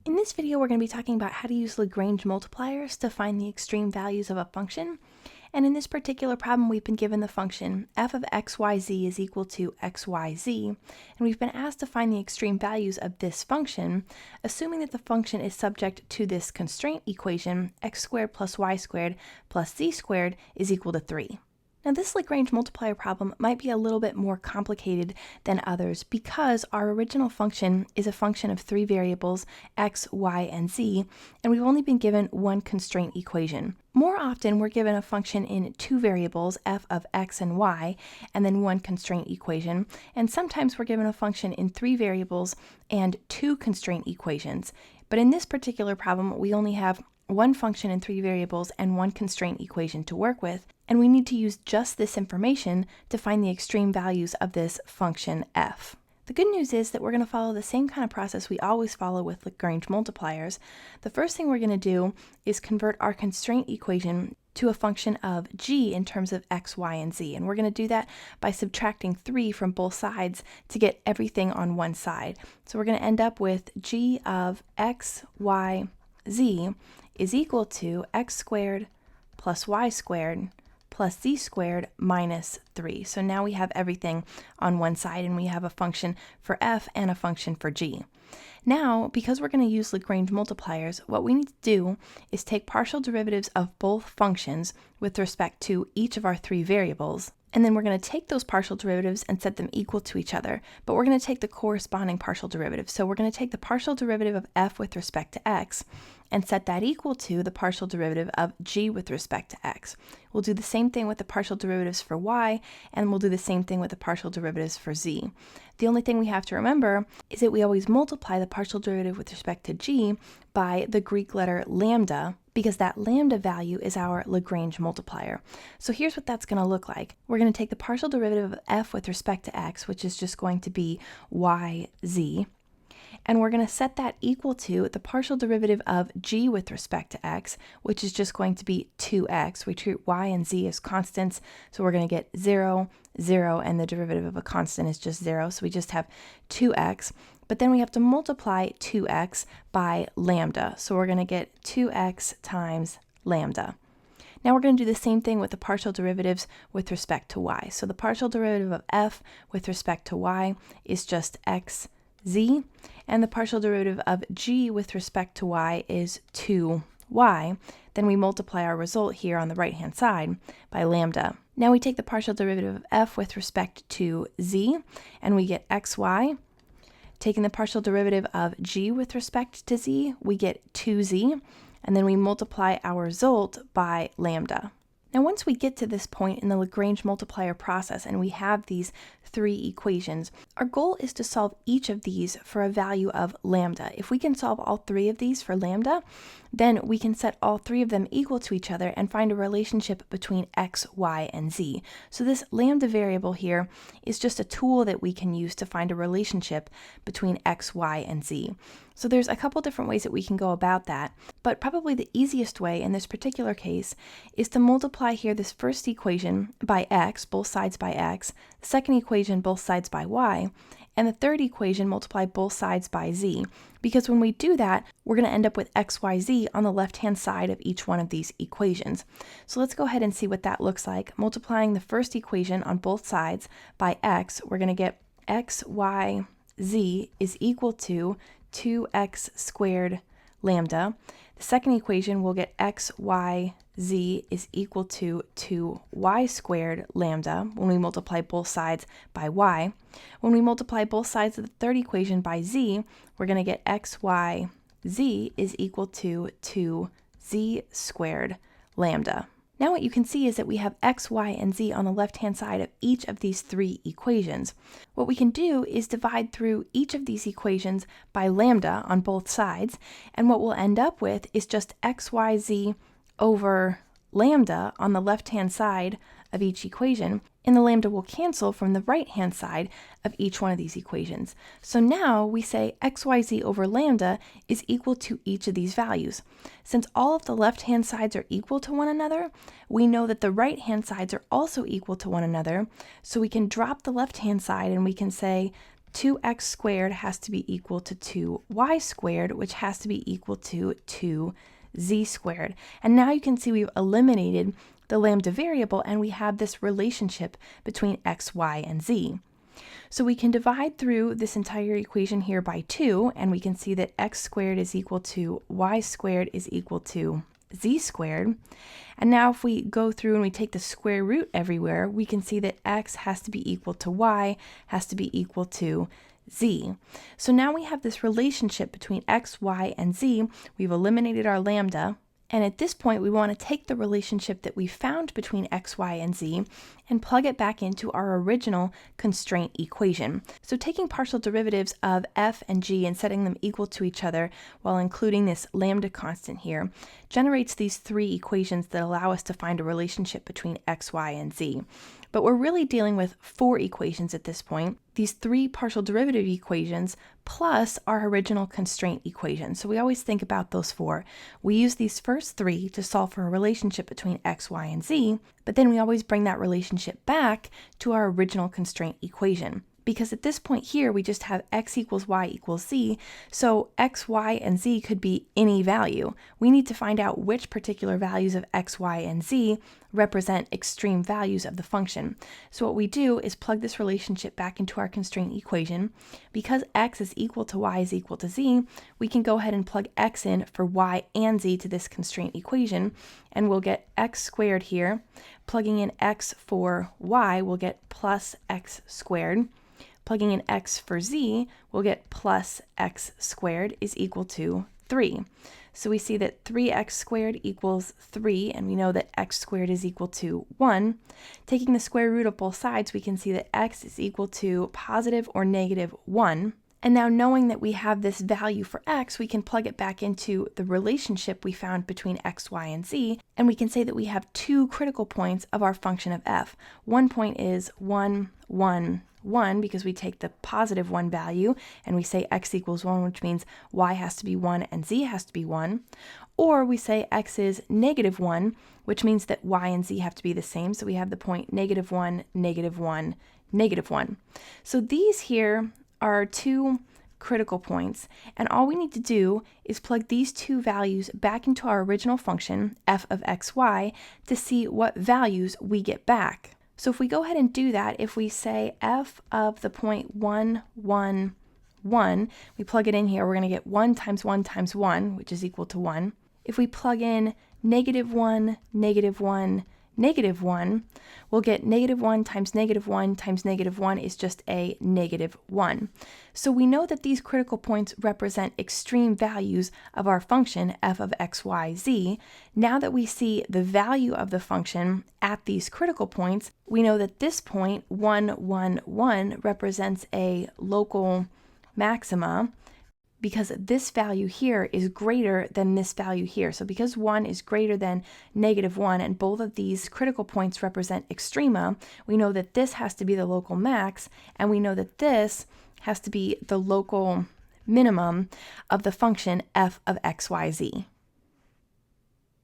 In this video, we're going to be talking about how to use Lagrange multipliers to find the extreme values of a function. And in this particular problem, we've been given the function f of xyz is equal to xyz, and we've been asked to find the extreme values of this function, assuming that the function is subject to this constraint equation, x squared plus y squared plus z squared is equal to 3. Now this Lagrange multiplier problem might be a little bit more complicated than others because our original function is a function of 3 variables, x, y, and z, and we've only been given one constraint equation. More often we're given a function in 2 variables, f of x and y, and then one constraint equation, and sometimes we're given a function in 3 variables and 2 constraint equations. But in this particular problem, we only have one function in 3 variables and one constraint equation to work with, and we need to use just this information to find the extreme values of this function f. The good news is that we're going to follow the same kind of process we always follow with Lagrange multipliers. The first thing we're going to do is convert our constraint equation to a function of g in terms of x, y, and z, and we're going to do that by subtracting 3 from both sides to get everything on one side. So we're going to end up with g of x, y, z is equal to x squared plus y squared plus z squared minus 3. So now we have everything on one side, and we have a function for f and a function for g. Now, because we're going to use Lagrange multipliers, what we need to do is take partial derivatives of both functions with respect to each of our 3 variables, and then we're going to take those partial derivatives and set them equal to each other, but we're going to take the corresponding partial derivative. So we're going to take the partial derivative of f with respect to x and set that equal to the partial derivative of g with respect to x. We'll do the same thing with the partial derivatives for y, and we'll do the same thing with the partial derivatives for z. The only thing we have to remember is that we always multiply the partial derivative with respect to g by the Greek letter lambda, because that lambda value is our Lagrange multiplier. So here's what that's going to look like. We're going to take the partial derivative of f with respect to x, which is just going to be yz, and we're going to set that equal to the partial derivative of g with respect to x, which is just going to be 2x. We treat y and z as constants, so we're going to get 0, 0, and the derivative of a constant is just 0, so we just have 2x. But then we have to multiply 2x by lambda, so we're going to get 2x times lambda. Now we're going to do the same thing with the partial derivatives with respect to y. So the partial derivative of f with respect to y is just xz, and the partial derivative of g with respect to y is 2y. Then we multiply our result here on the right-hand side by lambda. Now we take the partial derivative of f with respect to z, and we get xy. Taking the partial derivative of g with respect to z, we get 2z, and then we multiply our result by lambda. Now once we get to this point in the Lagrange multiplier process and we have these 3 equations, our goal is to solve each of these for a value of lambda. If we can solve all 3 of these for lambda, then we can set all 3 of them equal to each other and find a relationship between x, y, and z. So this lambda variable here is just a tool that we can use to find a relationship between x, y, and z. So there's a couple different ways that we can go about that, but probably the easiest way in this particular case is to multiply here this first equation by x, both sides by x, the second equation both sides by y, and the third equation multiply both sides by z, because when we do that, we're going to end up with xyz on the left-hand side of each one of these equations. So let's go ahead and see what that looks like. Multiplying the first equation on both sides by x, we're going to get xyz is equal to 2x squared lambda. The second equation will get xyz is equal to 2y squared lambda when we multiply both sides by y. When we multiply both sides of the third equation by z, we're going to get xyz is equal to 2z squared lambda. Now what you can see is that we have x, y, and z on the left-hand side of each of these 3 equations. What we can do is divide through each of these equations by lambda on both sides, and what we'll end up with is just xyz over lambda on the left-hand side of each equation, and the lambda will cancel from the right-hand side of each one of these equations. So now we say xyz over lambda is equal to each of these values. Since all of the left-hand sides are equal to one another, we know that the right-hand sides are also equal to one another, so we can drop the left-hand side and we can say 2x squared has to be equal to 2y squared, which has to be equal to 2z squared. And now you can see we've eliminated the lambda variable and we have this relationship between x, y, and z. So we can divide through this entire equation here by 2, and we can see that x squared is equal to y squared is equal to z squared. And now if we go through and we take the square root everywhere, we can see that x has to be equal to y, has to be equal to z. So now we have this relationship between x, y, and z. We've eliminated our lambda. And at this point, we want to take the relationship that we found between x, y, and z and plug it back into our original constraint equation. So taking partial derivatives of f and g and setting them equal to each other while including this lambda constant here generates these three equations that allow us to find a relationship between x, y, and z. But we're really dealing with 4 equations at this point, these 3 partial derivative equations plus our original constraint equation. So we always think about those 4. We use these first 3 to solve for a relationship between x, y, and z, but then we always bring that relationship back to our original constraint equation. Because at this point here, we just have x equals y equals z, so x, y, and z could be any value. We need to find out which particular values of x, y, and z represent extreme values of the function. So what we do is plug this relationship back into our constraint equation. Because x is equal to y is equal to z, we can go ahead and plug x in for y and z to this constraint equation, and we'll get x squared here. Plugging in x for y, we'll get plus x squared. Plugging in x for z, we'll get plus x squared is equal to 3. So we see that 3x squared equals 3, and we know that x squared is equal to 1. Taking the square root of both sides, we can see that x is equal to positive or negative 1. And now knowing that we have this value for x, we can plug it back into the relationship we found between x, y, and z, and we can say that we have 2 critical points of our function of f. One point is 1, 1, 1, because we take the positive 1 value and we say x equals 1, which means y has to be 1 and z has to be 1. Or we say x is negative 1, which means that y and z have to be the same, so we have the point negative 1, negative 1, negative 1. So these here are 2 critical points, and all we need to do is plug these 2 values back into our original function, f of xy, to see what values we get back. So if we go ahead and do that, if we say f of the point 1, 1, 1, we plug it in here, we're going to get 1 times 1 times 1, which is equal to 1. If we plug in negative 1, negative 1, negative 1, we'll get negative 1 times negative 1 times negative 1 is just a negative 1. So we know that these critical points represent extreme values of our function f of x, y, z. Now that we see the value of the function at these critical points, we know that this point, 1, 1, 1, represents a local maxima, because this value here is greater than this value here. So because 1 is greater than negative 1 and both of these critical points represent extrema, we know that this has to be the local max, and we know that this has to be the local minimum of the function f of x, y, z.